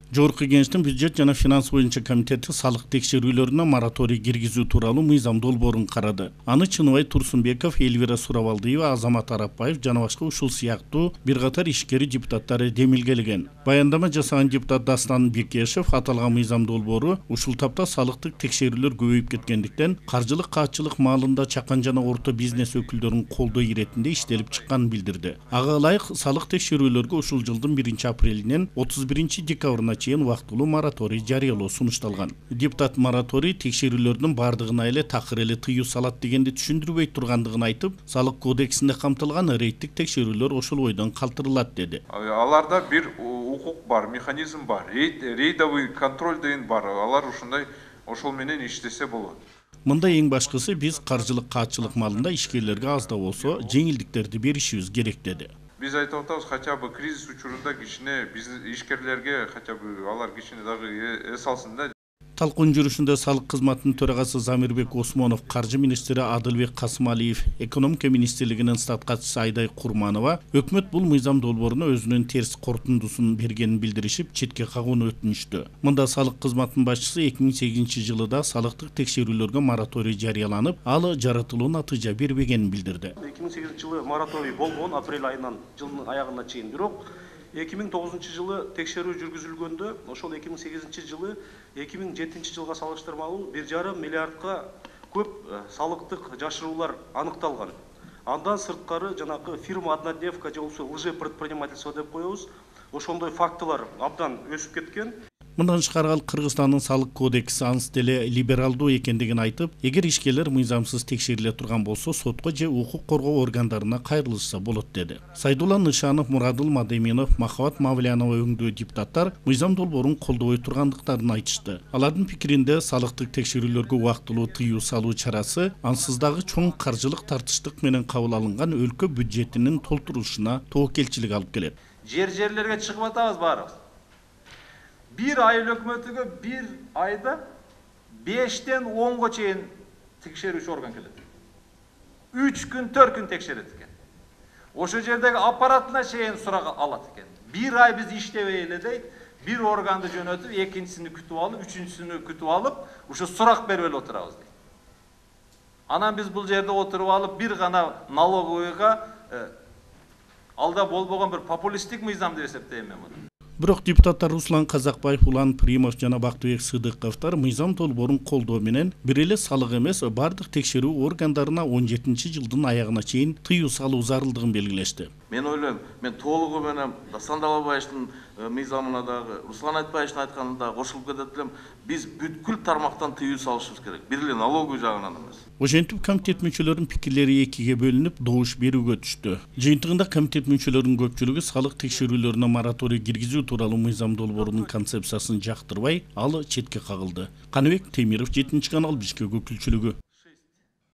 Жогорку Кеңештин бюджет жана финанс боюнча комитети салык текшерүүлөрүнө мораторий киргизүү тууралуу мыйзам долбоорун карады. Аны Чыныбай Турсунбеков, Элвира Суравалдиева, Азамат Арапбаев жана башка ушул сыяктуу бир катар ишкери депутаттары демилгелеген. Баяндама жасаган депутат Дастан Бекешев аталган мыйзам долбоору ушул тапта салыктык текшерүүлөр көбөйүп кеткендиктен каржылык каатчылык маалында чакан жана орто бизнес өкүлдөрүн колдоо иретинде иштелип чыкканын билдирди. Ага ылайык салык текшерүүлөргө ушул жылдын 1-апрелинен 31-декабрына чейин убактылуу мораторий жарыялоо сунушталган. Депутат мораторий текшерүүлөрдүн бардыгына эле такыр эле тыюу салат дегенди түшүндүрбөй тургандыгын айтып, салык кодексинде камтылган рейдтик текшерүүлөр ошол ойдон калтырылат деди. Аларда бир укук бар, механизм бар, рейдовый контроль деген бар. Алар ошол менен иштесе болот. Мында эң башкысы биз каржылык каатчылык маалында ишкерлерге аз да болсо жеңилдиктерди беришибиз керек деди. Биз айтып атабыз, хотя бы кризис учурунда кичине биз ишкерлерге хотя бы алар кичине дагы эс алсын да. Талкуун жүрүшүндө салык кызматынын төрагасы Замирбек Осмонов, каржы министри Адылбек Касымалиев, экономика министрлигинин стат катчысы Айдай Курманова өкмөт бул мыйзам долбооруна өзүнүн терс корутундусун бергенин билдиришип, четке кагууну өтүнүштү. Мында салык кызматынын башчысы 2008-жылы да салыктык текшерүүлөргө мораторий жарыяланып, ал жаратылуу натыйжа бербегенин билдирди. 2008-жылы мораторий болгон апрель айынан жылдын аягына чейин, бирок 2009-жылы текшерүү жүргүзүлгөндө ошол 2008-жылы 2007-жылга салыштырмалуу 1,5 миллиардка көп салыктык жашыруулар аныкталган. Андан сырткары жанагы фирма однодневка же болбосо лжепредпринимательство деп коебуз. Ошондой фактылар абдан өсүп кеткен. Мындан тышкары ал Кыргызстандын салык кодекси анс деле либералдуу экендигин айтып, эгер ишкерлер мыйзамсыз текшериле турган болсо, сотко же укук коргоо органдарына кайрылышса болот деди. Сайдулла Нышанов, Мурадыл Мадеминов, Махабат Мавлянова өңдүү депутаттар мыйзам долбоорун колдобой тургандыктарын айтышты. Алардын пикиринде салыктык текшерүүлөргө убактылуу тыюу салуу чарасы ансыздагы чоң каржылык тартыштык менен кабыл алынган өлкө бюджетинин толтурушуна тоокелчилик алып келет. Жерлерге чыгып атабыз баарыбыз. Bir айыл өкмөтүгө bir айда 5-тен 10-га чейин текшерүүчү орган келет. 3 күн, 4 күн текшерет экен. Ошо жердеги аппаратына чейин сурак алат экен. Bir ай биз иштебей эле дейт, bir органды жөнөтүп, экинчисини күтүп алып, үчүнчүсүнү күтүп алып, ошо сурак берип эле отурабыз дейт. Анан биз бул жерде отуруп алып, bir гана налоговыйга алда болбогон bir популисттик мыйзам деп эсептейм мен муну. Бирок депутаттар Руслан Казакбаев, Улан Примов жана Бактыбек Сыдыковтар мыйзам долбоорун колдоо менен бир эле салык эмес, бардык текшерүү органдарына 17-жылдын аягына чейин тыюу салуу зарылдыгын белгилешти. Мен ойлойм, мен толугу менен Дастан Далабаевдин мыйзамына дагы, Руслан Айтбаевдин айтканына дагы кошулуп кетет элем. Биз бүткүл тармактан тыюу салышыбыз керек. Бир эле налоговый жагынан эмес. Ошентип комитет мүчөлөрүнүн пикирлери экиге бөлүнүп, добуш берүүгө түштү. Жыйынтыгында комитет мүчөлөрүнүн көпчүлүгү салык текшерүүлөрүнө мораторий киргизүү тууралуу мыйзам долбоорунун концепциясын жактырбай, ал четке кагылды. Каныбек Темиров, 7-канал Бишкек өкүлчүлүгү.